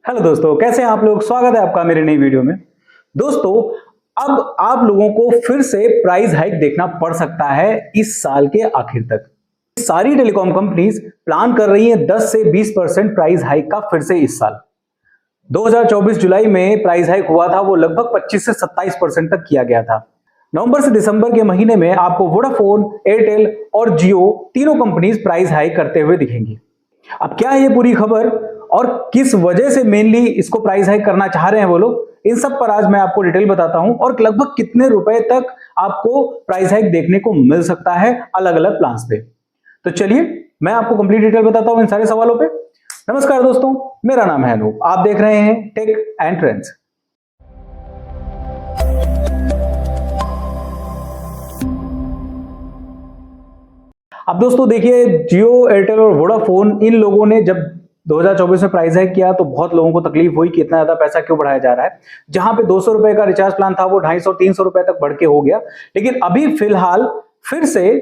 Hello दोस्तों, कैसे हैं आप लोग। स्वागत है आपका मेरे नई वीडियो में। दोस्तों, अब आप लोगों को फिर से प्राइस हाइक देखना पड़ सकता है इस साल के आखिर तक। सारी टेलीकॉम कंपनीज प्लान कर रही हैं 10 से 20% प्राइस हाइक का फिर से इस साल। 2024 जुलाई में प्राइस हाइक हुआ था, वो लगभग 25 से 27% तक किया गया था। नवंबर से दिसंबर के महीने में आपको वोडाफोन, एयरटेल और जियो तीनों कंपनीज प्राइस हाइक करते हुए दिखेंगी। अब क्या है ये पूरी खबर और किस वजह से मेनली इसको प्राइस हाइक करना चाह रहे हैं वो लोग, इन सब पर आज मैं आपको डिटेल बताता हूं और लगभग कितने रुपए तक आपको प्राइस हाइक देखने को मिल सकता है अलग अलग प्लान्स पे। तो चलिए मैं आपको कंप्लीट डिटेल बताता हूं इन सारे सवालों पे। नमस्कार दोस्तों, मेरा नाम है अनूप, आप देख रहे हैं टेक एंड ट्रेंड्स। अब दोस्तों देखिए, जियो, एयरटेल और वोडाफोन, इन लोगों ने जब 2024 में प्राइस हाइक किया तो बहुत लोगों को तकलीफ हुई कि इतना ज्यादा पैसा क्यों बढ़ाया जा रहा है। जहां पे 200 रुपए का रिचार्ज प्लान था वो 250-300 रुपए तक बढ़ के हो गया। लेकिन अभी फिलहाल फिर से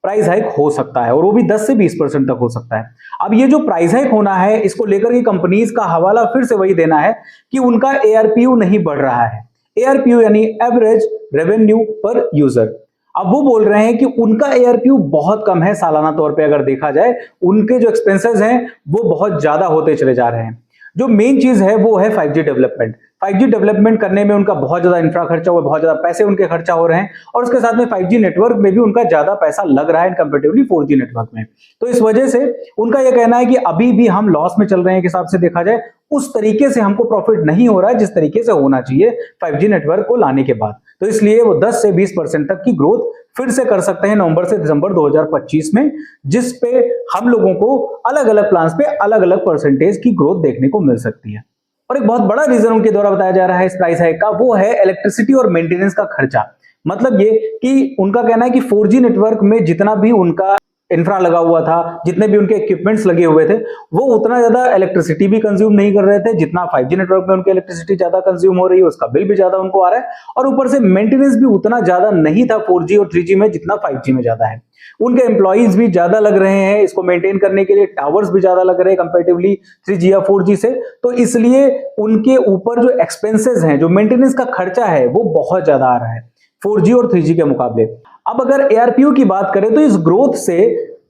प्राइस हाइक हो सकता है और वो भी 10 से 20% तक हो सकता है। अब ये जो प्राइस हाइक होना है, इसको लेकर के कंपनीज का हवाला फिर से वही देना है कि उनका एआरपीयू नहीं बढ़ रहा है। एआरपीयू यानी एवरेज रेवेन्यू पर यूजर। अब वो बोल रहे हैं कि उनका एआरपीयू बहुत कम है सालाना तौर पे, अगर देखा जाए उनके जो एक्सपेंसेस हैं वो बहुत ज्यादा होते चले जा रहे हैं। जो मेन चीज है वो है 5G डेवलपमेंट। 5G डेवलपमेंट करने में उनका बहुत ज्यादा इंफ्रा खर्चा हुआ, बहुत ज्यादा पैसे उनके खर्चा हो रहे हैं और उसके साथ में 5G नेटवर्क में भी उनका ज्यादा पैसा लग रहा है कंपैरेटिवली 4G नेटवर्क में। तो इस वजह से उनका यह कहना है कि अभी भी हम लॉस में चल रहे हैं। के हिसाब से देखा जाए उस तरीके से हमको प्रॉफिट नहीं हो रहा है जिस तरीके से होना चाहिए 5G नेटवर्क को लाने के बाद। तो इसलिए वो 10 से 20% तक की ग्रोथ फिर से कर सकते हैं नवंबर से दिसंबर 2025 में, जिस पे हम लोगों को अलग अलग प्लान्स पे अलग अलग परसेंटेज की ग्रोथ देखने को मिल सकती है। और एक बहुत बड़ा रीजन उनके द्वारा बताया जा रहा है इस प्राइस हाइक का, वो है इलेक्ट्रिसिटी और मेंटेनेंस का खर्चा। मतलब ये कि उनका कहना है कि 4G नेटवर्क में जितना भी उनका इंफ्रा लगा हुआ था, जितने भी उनके इक्विपमेंट्स लगे हुए थे, वो उतना ज्यादा इलेक्ट्रिसिटी भी कंज्यूम नहीं कर रहे थे जितना 5G नेटवर्क में उनकी इलेक्ट्रिसिटी ज्यादा कंज्यूम हो रही है, उसका बिल भी ज्यादा उनको आ रहा है। और ऊपर से मेंटेनेंस भी उतना ज्यादा नहीं था 4G और 3G में जितना 5G में ज्यादा है। उनके एम्प्लॉइज भी ज्यादा लग रहे हैं इसको मेंटेन करने के लिए, टावर्स भी ज्यादा लग रहे हैं कंपैरेटिवली 3G या 4G से। तो इसलिए उनके ऊपर जो एक्सपेंसेस हैं, जो मेंटेनेंस का खर्चा है, वो बहुत ज्यादा आ रहा है 4G और 3G के मुकाबले। अब अगर एआरपीयू की बात करें तो इस ग्रोथ से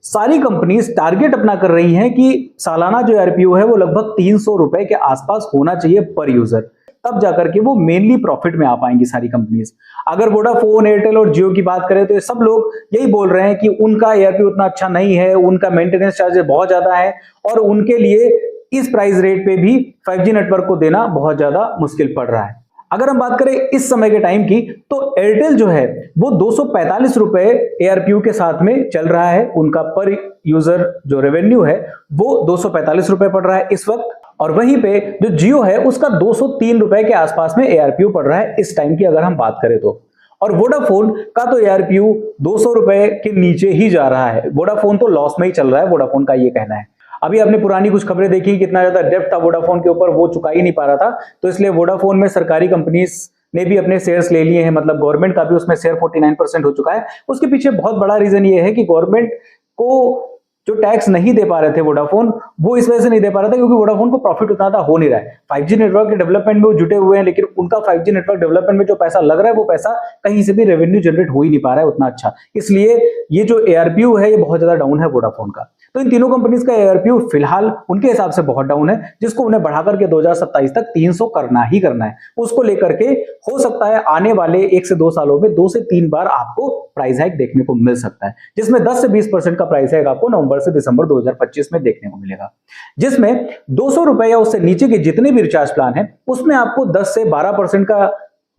सारी कंपनीज टारगेट अपना कर रही हैं कि सालाना जो एआरपीयू है वो लगभग 300 रुपए के आसपास होना चाहिए पर यूजर, तब जाकर के वो मेनली प्रॉफिट में आ पाएंगी सारी कंपनीज। अगर वोडाफोन, एयरटेल और जियो की बात करें तो ये सब लोग यही बोल रहे हैं कि उनका एआरपीयू उतना अच्छा नहीं है, उनका मेंटेनेंस चार्जेस बहुत ज्यादा है और उनके लिए इस प्राइस रेट पे भी 5G नेटवर्क को देना बहुत ज्यादा मुश्किल पड़ रहा है। अगर हम बात करें इस समय के टाइम की तो एयरटेल जो है वो 245 रुपए एआरपीयू के साथ में चल रहा है। उनका पर यूजर जो रेवेन्यू है वो 245 रुपए पड़ रहा है इस वक्त। और वहीं पे जो जियो है उसका 203 रुपए के आसपास में एआरपीयू पड़ रहा है इस टाइम की अगर हम बात करें तो। और वोडाफोन का तो एआरपीयू 200 रुपए के नीचे ही जा रहा है। वोडाफोन तो लॉस में ही चल रहा है, वोडाफोन का ये कहना है। अभी आपने पुरानी कुछ खबरें देखी, कितना ज्यादा डेब्ट था वोडाफोन के ऊपर, वो चुका ही नहीं पा रहा था। तो इसलिए वोडाफोन में सरकारी कंपनीज ने भी अपने शेयर्स ले लिए हैं, मतलब गवर्नमेंट का भी उसमें शेयर 49% हो चुका है। उसके पीछे बहुत बड़ा रीजन ये है कि गवर्नमेंट को जो टैक्स नहीं दे पा रहे थे वोडाफोन, वो इस वजह से नहीं दे पा रहा था क्योंकि वोडाफोन को प्रॉफिट उतना था हो नहीं रहा है। 5G नेटवर्क के डेवलपमेंट में वो जुटे हुए हैं, लेकिन उनका 5G नेटवर्क डेवलपमेंट में जो पैसा लग रहा है वो पैसा कहीं से भी रेवेन्यू जनरेट हो ही नहीं पा रहा है उतना अच्छा। इसलिए ये जो एआरपीयू है ये बहुत ज्यादा डाउन है वोडाफोन का। तो इन तीनों कंपनीज का एआरपीयू फिलहाल उनके हिसाब से बहुत डाउन है, जिसको उन्हें बढ़ाकर के 2027 तक 300 करना ही करना है। उसको लेकर के हो सकता है आने वाले 1 से 2 सालों में 2 से 3 बार आपको प्राइस हाइक देखने को मिल सकता है, जिसमें 10 से 20% का प्राइस हाइक आपको नवंबर से दिसंबर 2025 में देखने को मिलेगा। जिसमें 200 रुपए या उससे नीचे के जितने भी रिचार्ज प्लान है उसमें आपको 10 से 12% का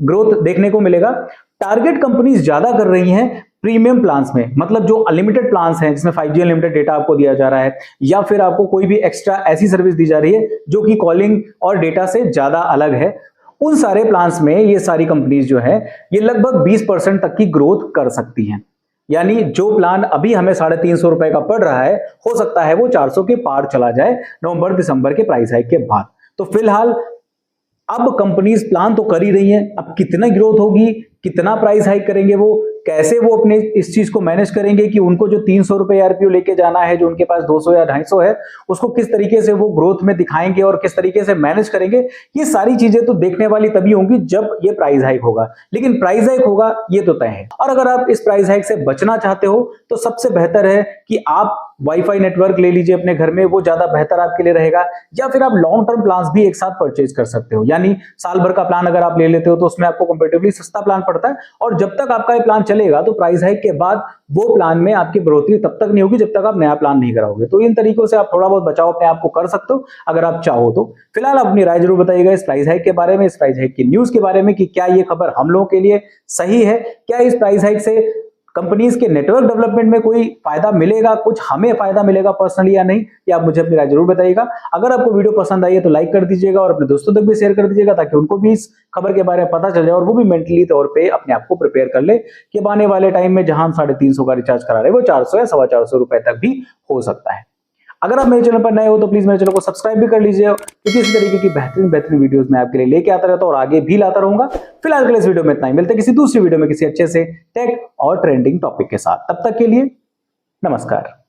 ग्रोथ देखने को मिलेगा। टारगेट कंपनीज ज्यादा कर रही हैं प्रीमियम प्लान्स में, मतलब जो अनलिमिटेड प्लान्स हैं जिसमें 5G अनलिमिटेड डेटा आपको दिया जा रहा है या फिर आपको कोई भी एक्स्ट्रा ऐसी सर्विस दी जा रही है जो कि कॉलिंग और डेटा से ज्यादा अलग है। उन सारे प्लान्स में ये सारी कंपनीज जो है ये लगभग 20% तक की ग्रोथ कर सकती हैं। यानी जो प्लान अभी हमें 350 रुपए का पड़ रहा है, हो सकता है वो 400 के पार चला जाए नवंबर दिसंबर के प्राइस हाइक के बाद। तो फिलहाल अब कंपनीज प्लान तो कर ही रही हैं, अब कितना ग्रोथ होगी, कितना प्राइस हाइक करेंगे वो कैसे वो अपने इस चीज को मैनेज करेंगे कि उनको जो 300 रुपए आरपीओ लेके जाना है, जो उनके पास 200 या 250 है, उसको किस तरीके से वो ग्रोथ में दिखाएंगे और किस तरीके से मैनेज करेंगे। ये सारी चीजें तो देखने वाली तभी होंगी जब ये प्राइस हाइक होगा, लेकिन प्राइस हाइक होगा ये तो तय है। और अगर आप इस प्राइस हाइक से बचना चाहते हो तो सबसे बेहतर है कि आप वाईफाई नेटवर्क ले लीजिए अपने घर में, वो ज्यादा बेहतर आपके लिए रहेगा। या फिर आप लॉन्ग टर्म प्लान भी एक साथ परचेज कर सकते हो, यानी साल भर का प्लान अगर आप ले लेते हो तो उसमें आपको कंपैरेटिवली सस्ता प्लान पड़ता है, और जब तक आपका ये प्लान चलेगा तो प्राइस हाइक के बाद वो प्लान में आपकी बढ़ोतरी तब तक नहीं होगी जब तक आप नया प्लान नहीं कराओगे। तो इन तरीकों से आप थोड़ा बहुत बचाव अपने आप को कर सकते हो अगर आप चाहो तो। फिलहाल आप अपनी राय जरूर बताइएगा इस प्राइस हाइक के बारे में, इस प्राइस हाइक की न्यूज के बारे में, कि क्या ये खबर हम लोगों के लिए सही है, क्या इस प्राइस हाइक से कंपनीज के नेटवर्क डेवलपमेंट में कोई फायदा मिलेगा, कुछ हमें फायदा मिलेगा पर्सनली या नहीं, ये आप मुझे अपनी राय जरूर बताइएगा। अगर आपको वीडियो पसंद आई है तो लाइक कर दीजिएगा और अपने दोस्तों तक भी शेयर कर दीजिएगा, ताकि उनको भी इस खबर के बारे में पता चल जाए और वो भी मेंटली तौर पे अपने आप को प्रिपेयर कर ले कि आने वाले टाइम में जहां हम 350 का रिचार्ज करा रहे हैं वो 400 या 450 रुपए तक भी हो सकता है। अगर आप मेरे चैनल पर नए हो तो प्लीज मेरे चैनल को सब्सक्राइब भी कर लीजिए, क्योंकि इस तरीके की बेहतरीन वीडियोस मैं आपके लिए लेके आता रहता हूं और आगे भी लाता रहूंगा। फिलहाल के लिए इस वीडियो में इतना ही, मिलते हैं किसी दूसरी वीडियो में किसी अच्छे से टेक और ट्रेंडिंग टॉपिक के साथ। तब तक के लिए नमस्कार।